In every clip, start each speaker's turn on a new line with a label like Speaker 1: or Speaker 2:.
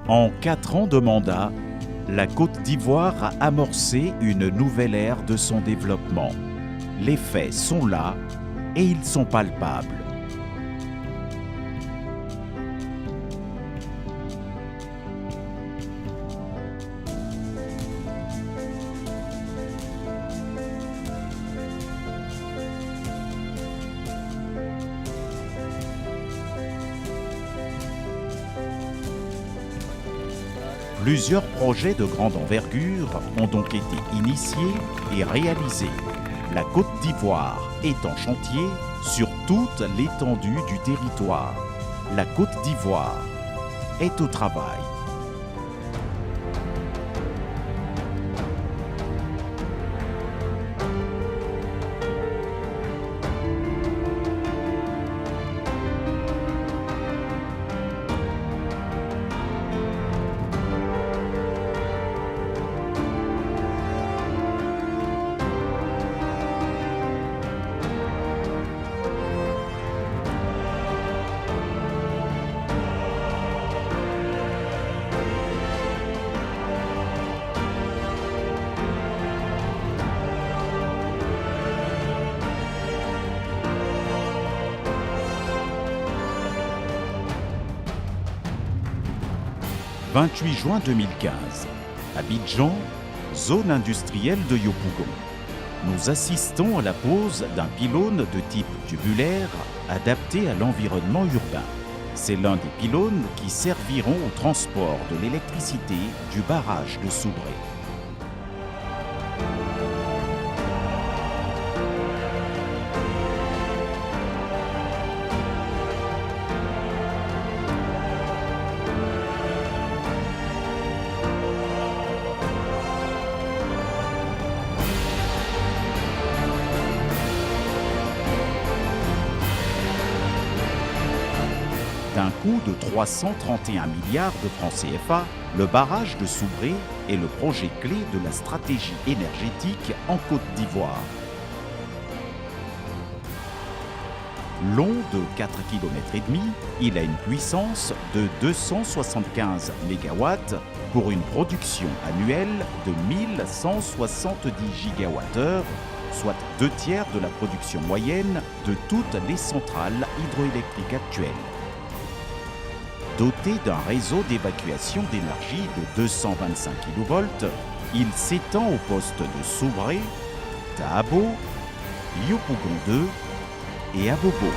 Speaker 1: En 4 ans de mandat, la Côte d'Ivoire a amorcé une nouvelle ère de son développement. Les faits sont là et ils sont palpables. Plusieurs projets de grande envergure ont donc été initiés et réalisés. La Côte d'Ivoire est en chantier sur toute l'étendue du territoire. La Côte d'Ivoire est au travail. « 28 juin 2015, Abidjan, zone industrielle de Yopougon. Nous assistons à la pose d'un pylône de type tubulaire adapté à l'environnement urbain. C'est l'un des pylônes qui serviront au transport de l'électricité du barrage de Soubré. D'un coût de 331 milliards de francs CFA, le barrage de Soubré est le projet clé de la stratégie énergétique en Côte d'Ivoire. Long de 4,5 km, il a une puissance de 275 MW pour une production annuelle de 1170 GWh, soit 2/3 de la production moyenne de toutes les centrales hydroélectriques actuelles. Doté d'un réseau d'évacuation d'énergie de 225 kV, il s'étend aux postes de Soubré, Tahabo, Yopougon 2 et Abobo.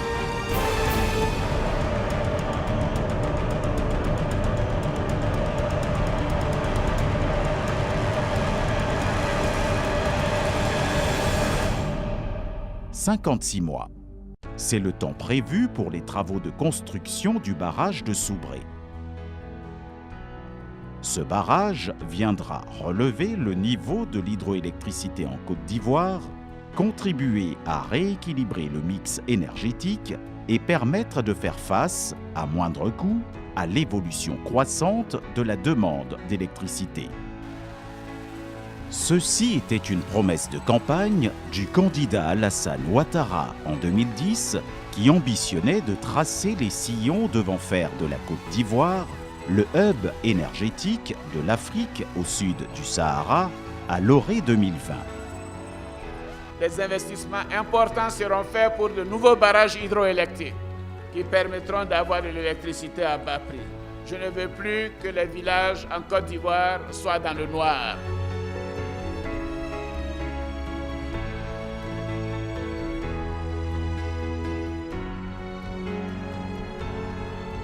Speaker 1: « 56 mois. C'est le temps prévu pour les travaux de construction du barrage de Soubré. Ce barrage viendra relever le niveau de l'hydroélectricité en Côte d'Ivoire, contribuer à rééquilibrer le mix énergétique et permettre de faire face, à moindre coût, à l'évolution croissante de la demande d'électricité. Ceci était une promesse de campagne du candidat Alassane Ouattara en 2010 qui ambitionnait de tracer les sillons devant faire de la Côte d'Ivoire le hub énergétique de l'Afrique au sud du Sahara à l'orée 2020.
Speaker 2: Des investissements importants seront faits pour de nouveaux barrages hydroélectriques qui permettront d'avoir de l'électricité à bas prix. Je ne veux plus que les villages en Côte d'Ivoire soient dans le noir.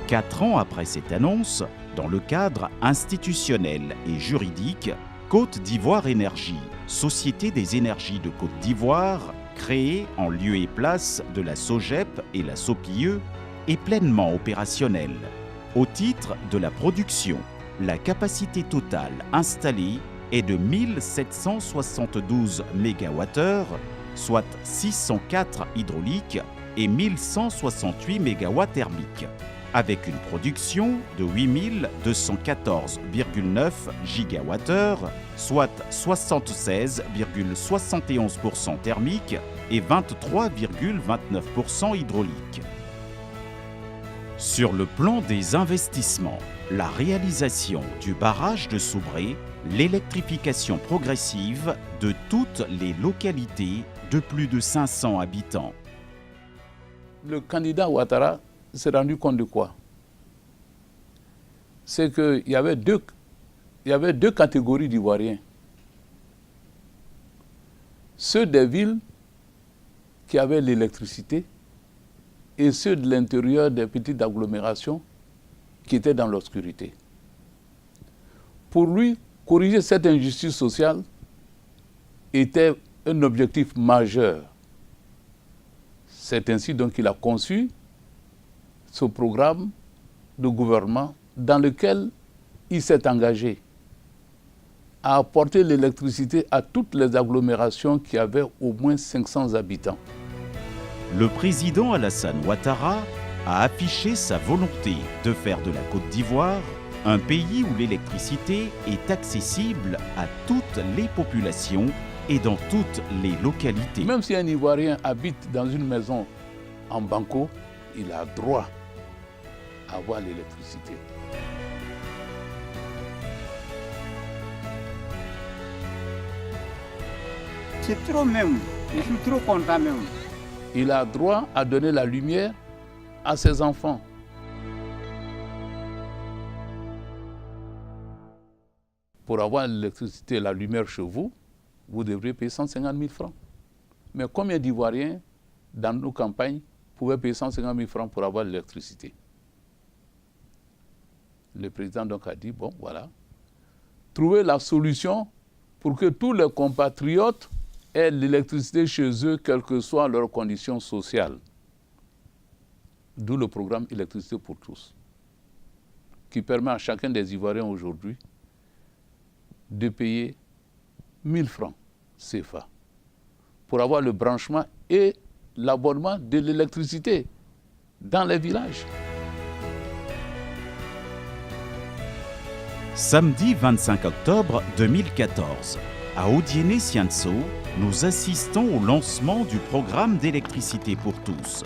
Speaker 1: Quatre ans après cette annonce, dans le cadre institutionnel et juridique, Côte d'Ivoire Énergie, Société des énergies de Côte d'Ivoire, créée en lieu et place de la SOGEP et la SOPIE, est pleinement opérationnelle. Au titre de la production, la capacité totale installée est de 1772 MWh, soit 604 hydrauliques et 1168 MW thermiques, avec une production de 8214,9 GWh, soit 76,71% thermique et 23,29% hydraulique. Sur le plan des investissements, la réalisation du barrage de Soubré, l'électrification progressive de toutes les localités de plus de 500 habitants.
Speaker 3: Le candidat Ouattara s'est rendu compte de quoi? C'est qu'il y avait deux catégories d'Ivoiriens. Ceux des villes qui avaient l'électricité et ceux de l'intérieur des petites agglomérations qui étaient dans l'obscurité. Pour lui, corriger cette injustice sociale était un objectif majeur. C'est ainsi donc qu'il a conçu ce programme de gouvernement dans lequel il s'est engagé à apporter l'électricité à toutes les agglomérations qui avaient au moins 500 habitants.
Speaker 1: Le président Alassane Ouattara a affiché sa volonté de faire de la Côte d'Ivoire un pays où l'électricité est accessible à toutes les populations et dans toutes les localités.
Speaker 3: Même si un Ivoirien habite dans une maison en banco, il a droit à avoir l'électricité.
Speaker 4: C'est trop même, je suis trop content même.
Speaker 3: Il a droit à donner la lumière à ses enfants. Pour avoir l'électricité et la lumière chez vous, vous devrez payer 150 000 francs. Mais combien d'Ivoiriens dans nos campagnes pouvaient payer 150 000 francs pour avoir l'électricité? Le président donc a dit, bon voilà, trouvez la solution pour que tous les compatriotes aient l'électricité chez eux, quelles que soient leurs conditions sociales. D'où le programme Électricité pour tous, qui permet à chacun des Ivoiriens aujourd'hui de payer 1 000 francs CFA pour avoir le branchement et l'abonnement de l'électricité dans les villages.
Speaker 1: Samedi 25 octobre 2014, à Odiéné-Sianso, nous assistons au lancement du programme d'électricité pour tous.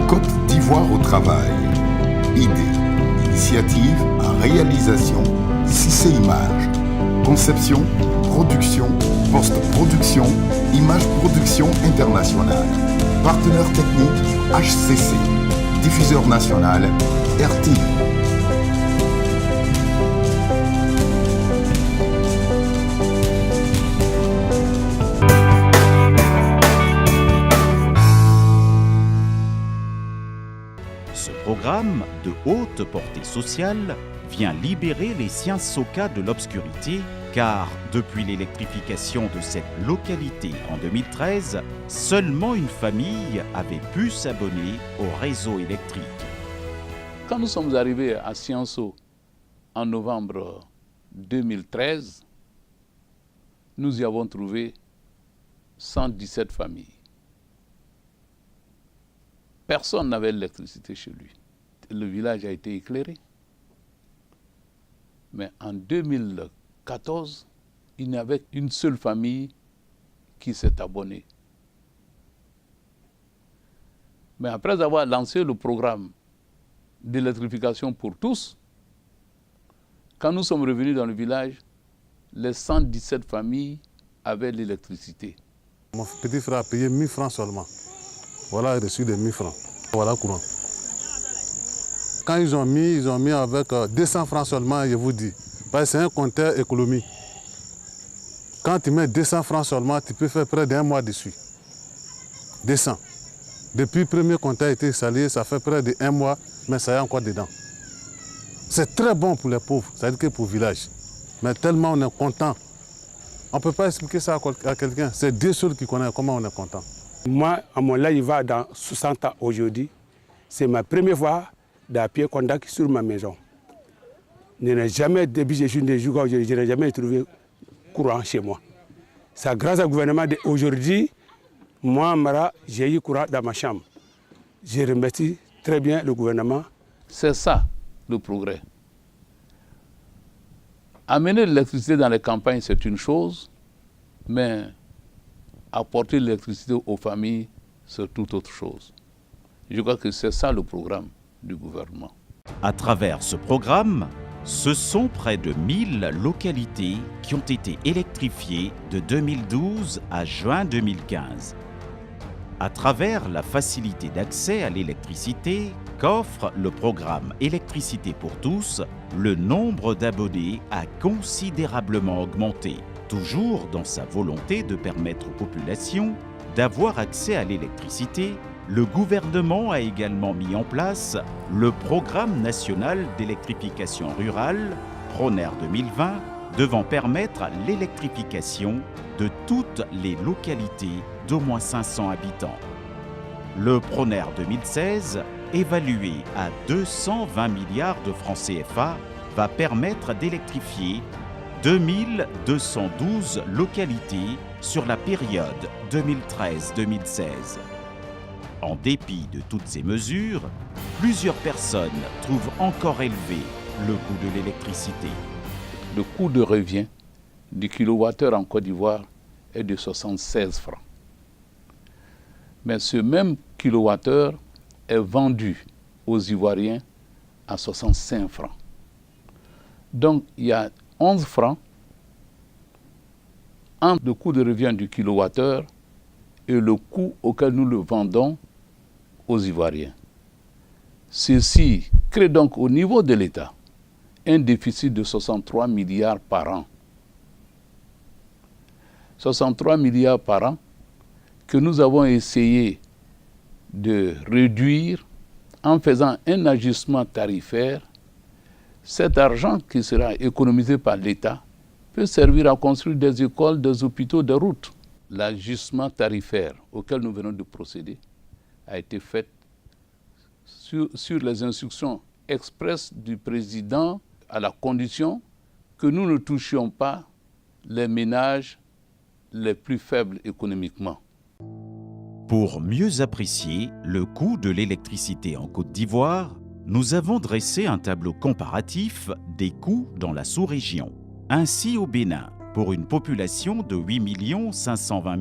Speaker 5: Côte d'Ivoire au travail. Idée, initiative, réalisation, Cissé Images. Conception, production, post-production, image production internationale. Partenaire technique, HCC. Diffuseur national, RTV.
Speaker 1: Ce programme de haute portée sociale vient libérer les Siansoka de l'obscurité, car depuis l'électrification de cette localité en 2013, seulement une famille avait pu s'abonner au réseau électrique.
Speaker 3: Quand nous sommes arrivés à Sianso en novembre 2013, nous y avons trouvé 117 familles. Personne n'avait l'électricité chez lui. Le village a été éclairé. Mais en 2014, il n'y avait qu'une seule famille qui s'est abonnée. Mais après avoir lancé le programme d'électrification pour tous, quand nous sommes revenus dans le village, les 117 familles avaient l'électricité.
Speaker 6: Mon petit frère a payé 1 000 francs seulement. Voilà, il a reçu des 1 000 francs. Voilà courant. Quand ils ont mis avec 200 francs seulement, je vous dis. Parce que c'est un compteur économie. Quand tu mets 200 francs seulement, tu peux faire près d'1 mois dessus. 200. Depuis le premier compteur a été installé, ça fait près d'1 mois, mais ça y est encore dedans. C'est très bon pour les pauvres, c'est-à-dire que pour le village. Mais tellement on est content. On ne peut pas expliquer ça à quelqu'un. C'est Dieu seul qui connaît comment on est content.
Speaker 7: Moi, à mon âge, il va dans 60 ans aujourd'hui. C'est ma première fois d'appuyer contact sur ma maison. je n'ai jamais, depuis que je suis né, je n'ai jamais trouvé courant chez moi. C'est grâce au gouvernement d'aujourd'hui, moi, Mara, j'ai eu courant dans ma chambre. Je remercie très bien le gouvernement.
Speaker 3: C'est ça, le progrès. Amener l'électricité dans les campagnes, c'est une chose, mais apporter l'électricité aux familles, c'est toute autre chose. Je crois que c'est ça le programme du gouvernement.
Speaker 1: À travers ce programme, ce sont près de 1000 localités qui ont été électrifiées de 2012 à juin 2015. À travers la facilité d'accès à l'électricité qu'offre le programme Électricité pour tous, le nombre d'abonnés a considérablement augmenté, toujours dans sa volonté de permettre aux populations d'avoir accès à l'électricité. Le gouvernement a également mis en place le Programme national d'électrification rurale, PRONER 2020, devant permettre l'électrification de toutes les localités d'au moins 500 habitants. Le PRONER 2016, évalué à 220 milliards de francs CFA, va permettre d'électrifier 2212 localités sur la période 2013-2016. En dépit de toutes ces mesures, plusieurs personnes trouvent encore élevé le coût de l'électricité.
Speaker 3: Le coût de revient du kilowattheure en Côte d'Ivoire est de 76 francs. Mais ce même kilowattheure est vendu aux Ivoiriens à 65 francs. Donc il y a 11 francs entre le coût de revient du kilowattheure et le coût auquel nous le vendons aux Ivoiriens. Ceci crée donc au niveau de l'État un déficit de 63 milliards par an. 63 milliards par an que nous avons essayé de réduire en faisant un ajustement tarifaire. Cet argent qui sera économisé par l'État peut servir à construire des écoles, des hôpitaux, des routes. L'ajustement tarifaire auquel nous venons de procéder a été fait sur les instructions expresses du président à la condition que nous ne touchions pas les ménages les plus faibles économiquement.
Speaker 1: Pour mieux apprécier le coût de l'électricité en Côte d'Ivoire, nous avons dressé un tableau comparatif des coûts dans la sous-région. Ainsi, au Bénin, pour une population de 8 520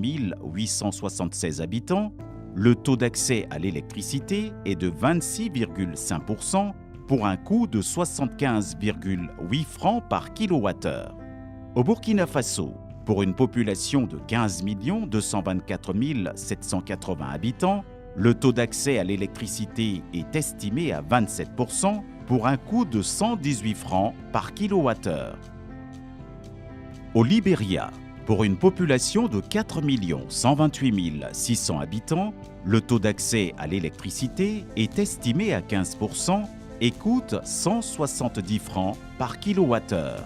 Speaker 1: 876 habitants, le taux d'accès à l'électricité est de 26,5% pour un coût de 75,8 francs par kilowattheure. Au Burkina Faso, pour une population de 15 224 780 habitants, le taux d'accès à l'électricité est estimé à 27% pour un coût de 118 francs par kilowattheure. Au Libéria, pour une population de 4 128 600 habitants, le taux d'accès à l'électricité est estimé à 15% et coûte 170 francs par kilowattheure.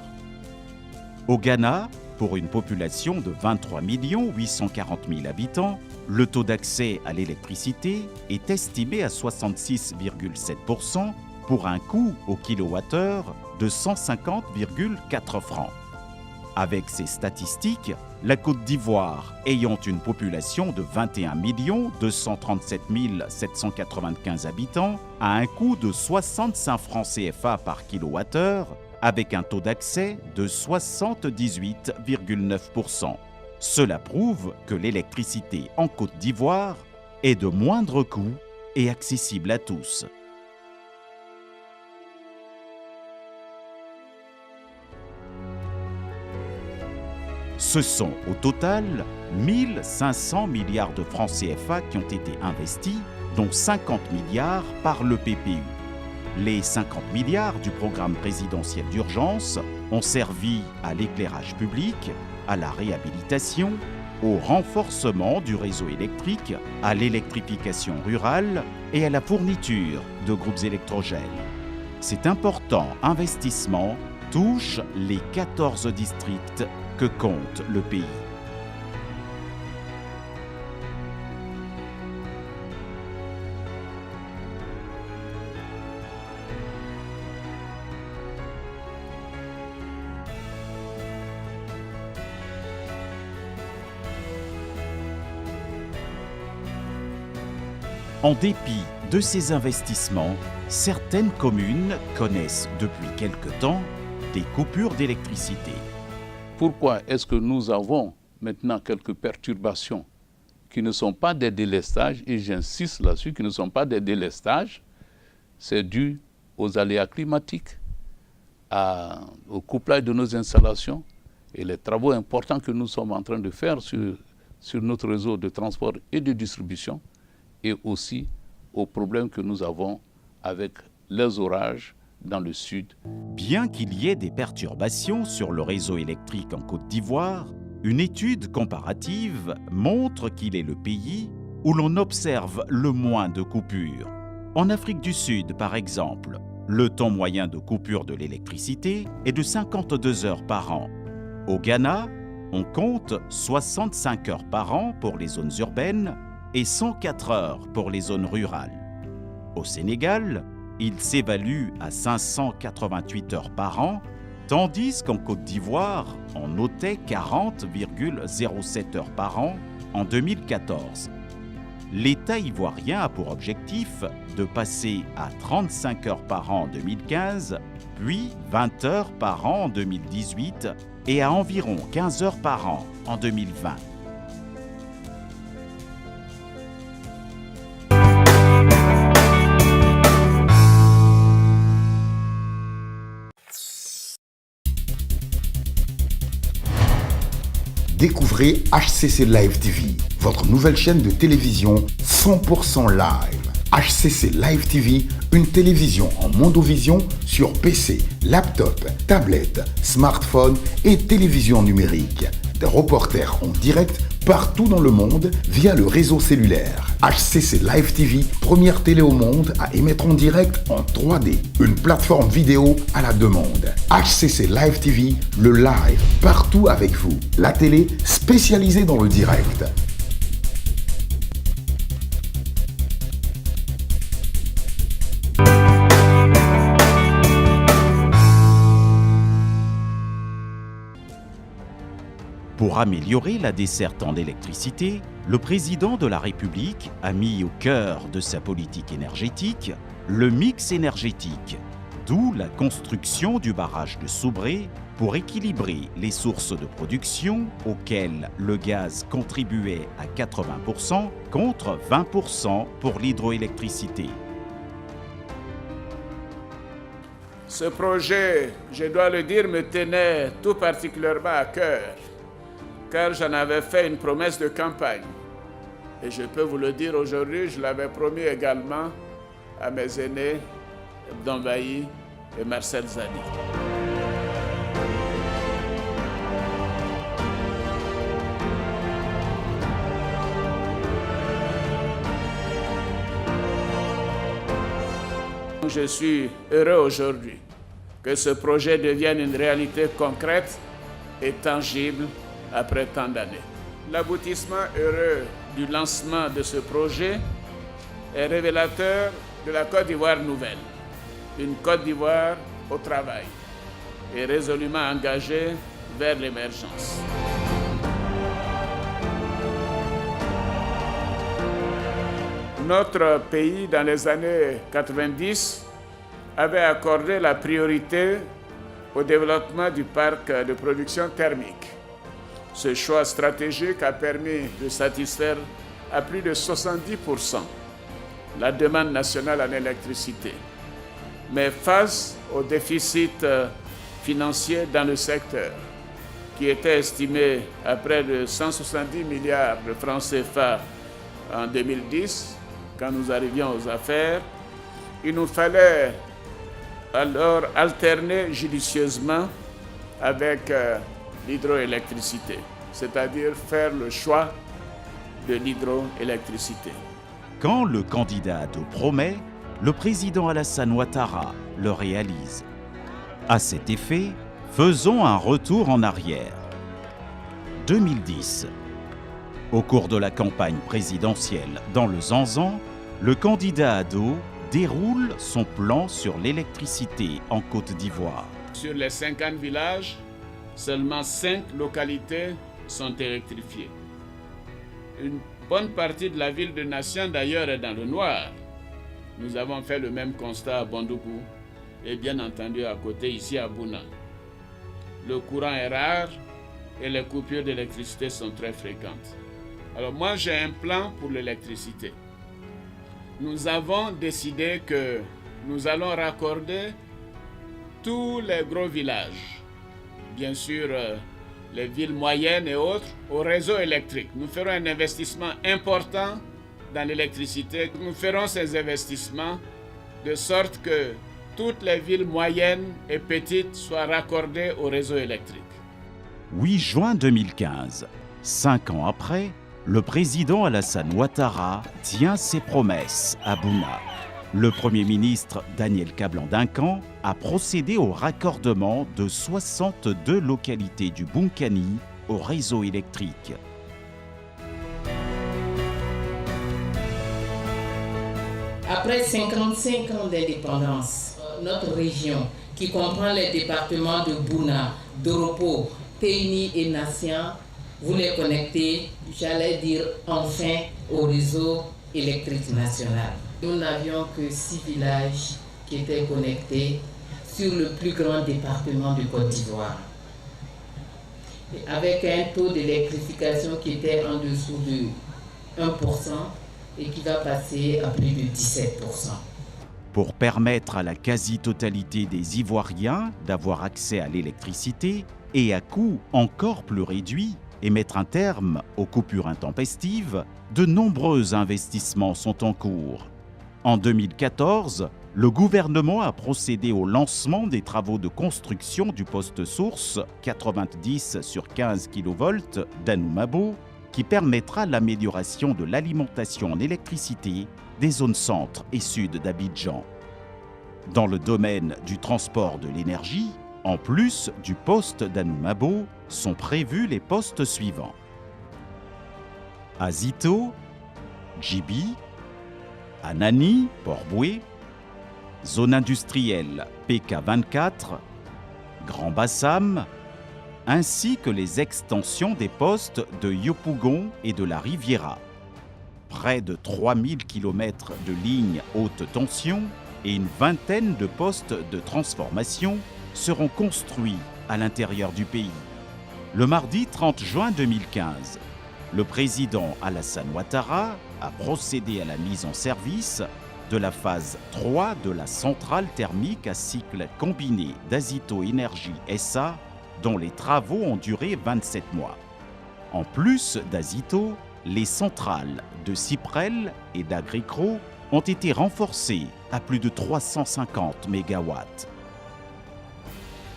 Speaker 1: Au Ghana, pour une population de 23 840 000 habitants, le taux d'accès à l'électricité est estimé à 66,7% pour un coût au kilowattheure de 150,4 francs. Avec ces statistiques, la Côte d'Ivoire, ayant une population de 21 237 795 habitants, a un coût de 65 francs CFA par kilowattheure, avec un taux d'accès de 78,9%. Cela prouve que l'électricité en Côte d'Ivoire est de moindre coût et accessible à tous. Ce sont au total 1500 milliards de francs CFA qui ont été investis, dont 50 milliards par le PPU. Les 50 milliards du programme présidentiel d'urgence ont servi à l'éclairage public, à la réhabilitation, au renforcement du réseau électrique, à l'électrification rurale et à la fourniture de groupes électrogènes. Cet important investissement touche les 14 districts que compte le pays. En dépit de ces investissements, certaines communes connaissent depuis quelque temps des coupures d'électricité.
Speaker 3: Pourquoi est-ce que nous avons maintenant quelques perturbations qui ne sont pas des délestages, et j'insiste là-dessus, qui ne sont pas des délestages, c'est dû aux aléas climatiques, au couplage de nos installations et les travaux importants que nous sommes en train de faire sur notre réseau de transport et de distribution, et aussi aux problèmes que nous avons avec les orages dans le sud.
Speaker 1: Bien qu'il y ait des perturbations sur le réseau électrique en Côte d'Ivoire, une étude comparative montre qu'il est le pays où l'on observe le moins de coupures. En Afrique du Sud, par exemple, le temps moyen de coupure de l'électricité est de 52 heures par an. Au Ghana, on compte 65 heures par an pour les zones urbaines et 104 heures pour les zones rurales. Au Sénégal, il s'évalue à 588 heures par an, tandis qu'en Côte d'Ivoire, on notait 40,07 heures par an en 2014. L'État ivoirien a pour objectif de passer à 35 heures par an en 2015, puis 20 heures par an en 2018 et à environ 15 heures par an en 2020.
Speaker 5: Découvrez HCC Live TV, votre nouvelle chaîne de télévision 100% live. HCC Live TV, une télévision en mondovision sur PC, laptop, tablette, smartphone et télévision numérique. Des reporters en direct partout dans le monde via le réseau cellulaire. HCC Live TV, première télé au monde à émettre en direct en 3D. Une plateforme vidéo à la demande. HCC Live TV, le live partout avec vous. La télé spécialisée dans le direct.
Speaker 1: Pour améliorer la desserte en électricité, le président de la République a mis au cœur de sa politique énergétique le mix énergétique, d'où la construction du barrage de Sobré pour équilibrer les sources de production auxquelles le gaz contribuait à 80% contre 20% pour l'hydroélectricité.
Speaker 2: Ce projet, je dois le dire, me tenait tout particulièrement à cœur, car j'en avais fait une promesse de campagne. Et je peux vous le dire aujourd'hui, je l'avais promis également à mes aînés, Abdombaï et Marcel Zadi. Je suis heureux aujourd'hui que ce projet devienne une réalité concrète et tangible après tant d'années. L'aboutissement heureux du lancement de ce projet est révélateur de la Côte d'Ivoire nouvelle, une Côte d'Ivoire au travail et résolument engagée vers l'émergence. Notre pays, dans les années 90, avait accordé la priorité au développement du parc de production thermique. Ce choix stratégique a permis de satisfaire à plus de 70% la demande nationale en électricité. Mais face au déficit financier dans le secteur, qui était estimé à près de 170 milliards de francs CFA en 2010, quand nous arrivions aux affaires, il nous fallait alors alterner judicieusement avec l'hydroélectricité, c'est-à-dire faire le choix de l'hydroélectricité.
Speaker 1: Quand le candidat Ado promet, le président Alassane Ouattara le réalise. À cet effet, faisons un retour en arrière. 2010. Au cours de la campagne présidentielle dans le Zanzan, le candidat Ado déroule son plan sur l'électricité en Côte d'Ivoire.
Speaker 2: Sur les 50 villages, seulement 5 localités sont électrifiées. Une bonne partie de la ville de Nation d'ailleurs est dans le noir. Nous avons fait le même constat à Bandoukou et bien entendu à côté ici à Bouna. Le courant est rare et les coupures d'électricité sont très fréquentes. Alors moi j'ai un plan pour l'électricité. Nous avons décidé que nous allons raccorder tous les gros villages, bien sûr les villes moyennes et autres, au réseau électrique. Nous ferons un investissement important dans l'électricité. Nous ferons ces investissements de sorte que toutes les villes moyennes et petites soient raccordées au réseau électrique.
Speaker 1: 8 juin 2015, 5 ans après, le président Alassane Ouattara tient ses promesses à Bouna. Le Premier ministre Daniel Kablan-Duncan a procédé au raccordement de 62 localités du Bunkani au réseau électrique.
Speaker 8: Après 55 ans d'indépendance, notre région, qui comprend les départements de Bouna, Doropo, Téni et Nassian, voulait connecter, j'allais dire enfin, au réseau électrique national. Nous n'avions que 6 villages qui étaient connectés sur le plus grand département de Côte d'Ivoire. Avec un taux d'électrification qui était en dessous de 1% et qui va passer à plus de 17%.
Speaker 1: Pour permettre à la quasi-totalité des Ivoiriens d'avoir accès à l'électricité et à coût encore plus réduit et mettre un terme aux coupures intempestives, de nombreux investissements sont en cours. En 2014, le gouvernement a procédé au lancement des travaux de construction du poste source 90 sur 15 kV d'Anoumabo, qui permettra l'amélioration de l'alimentation en électricité des zones centre et sud d'Abidjan. Dans le domaine du transport de l'énergie, en plus du poste d'Anoumabo, sont prévus les postes suivants. Azito, Djibi, Anani, Port-Boué, zone industrielle PK24, Grand Bassam, ainsi que les extensions des postes de Yopougon et de la Riviera. Près de 3000 km de lignes haute tension et une vingtaine de postes de transformation seront construits à l'intérieur du pays. Le mardi 30 juin 2015, le président Alassane Ouattara a procédé à la mise en service de la phase 3 de la centrale thermique à cycle combiné d'Azito Énergie SA, dont les travaux ont duré 27 mois. En plus d'Azito, les centrales de Cyprel et d'Agricro ont été renforcées à plus de 350 MW.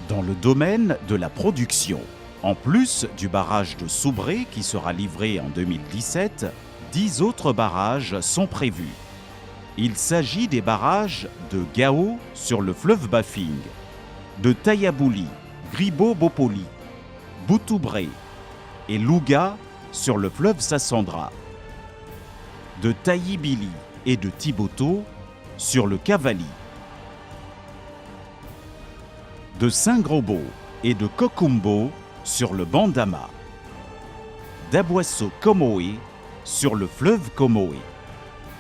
Speaker 1: Dans le domaine de la production, en plus du barrage de Soubré qui sera livré en 2017, 10 autres barrages sont prévus. Il s'agit des barrages de Gao sur le fleuve Bafing, de Tayabouli, Gribo-Bopoli, Boutoubré et Louga sur le fleuve Sassandra, de Taïbili et de Tiboto sur le Cavali, de Saint-Grobo et de Kokumbo sur le Bandama, d'Aboisseau-Comoé sur le fleuve Comoé.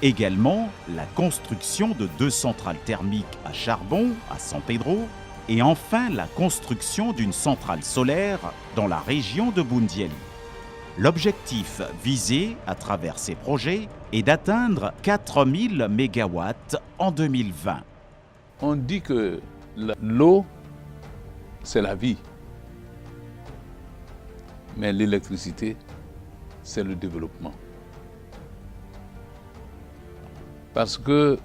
Speaker 1: Également la construction de 2 centrales thermiques à charbon à San Pedro et enfin la construction d'une centrale solaire dans la région de Boundiali. L'objectif visé à travers ces projets est d'atteindre 4000 MW en 2020.
Speaker 3: On dit que l'eau, c'est la vie. Mais l'électricité, c'est le développement. Parce que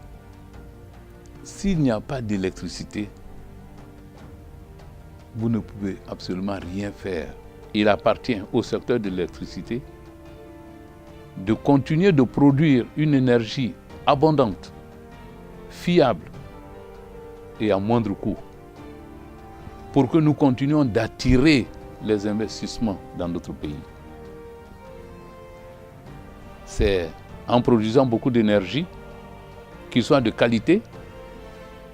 Speaker 3: s'il n'y a pas d'électricité, vous ne pouvez absolument rien faire. Il appartient au secteur de l'électricité de continuer de produire une énergie abondante, fiable et à moindre coût, pour que nous continuions d'attirer les investissements dans notre pays. C'est en produisant beaucoup d'énergie, qui soit de qualité,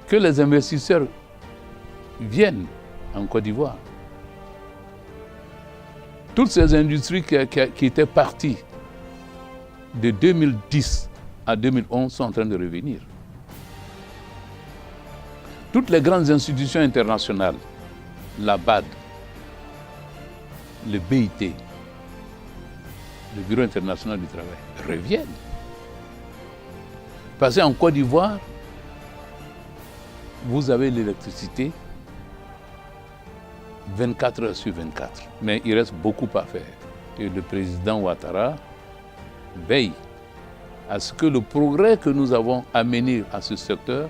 Speaker 3: que les investisseurs viennent en Côte d'Ivoire. Toutes ces industries qui étaient parties de 2010 à 2011 sont en train de revenir. Toutes les grandes institutions internationales, la BAD, le BIT, le Bureau international du travail, reviennent. Parce qu'en Côte d'Ivoire, vous avez l'électricité 24 heures sur 24. Mais il reste beaucoup à faire. Et le président Ouattara veille à ce que le progrès que nous avons amené à ce secteur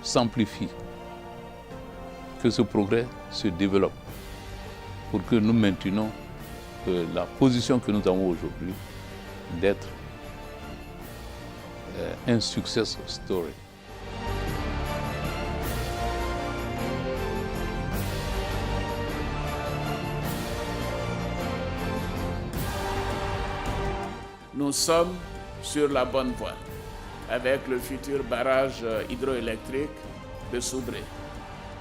Speaker 3: s'amplifie, que ce progrès se développe pour que nous maintenions la position que nous avons aujourd'hui d'être un success story.
Speaker 2: Nous sommes sur la bonne voie avec le futur barrage hydroélectrique de Soudré,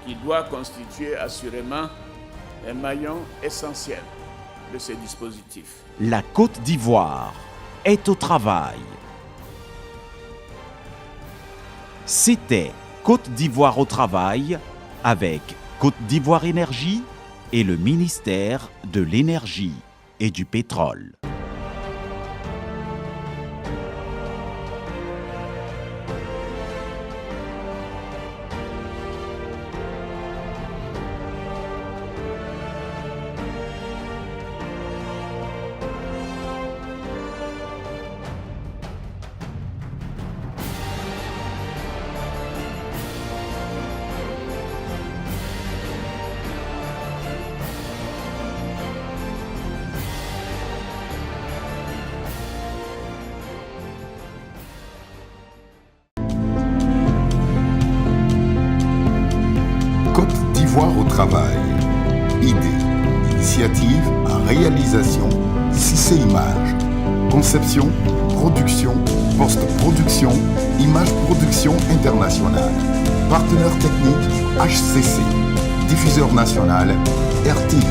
Speaker 2: qui doit constituer assurément un maillon essentiel de ces dispositifs.
Speaker 1: La Côte d'Ivoire est au travail. C'était Côte d'Ivoire au travail avec Côte d'Ivoire Énergie et le ministère de l'Énergie et du Pétrole.
Speaker 5: Côte d'Ivoire au travail. Idée, initiative, réalisation, Cissé Images. Conception, production, post-production, image production internationale. Partenaire technique, HCC. Diffuseur national, RTI.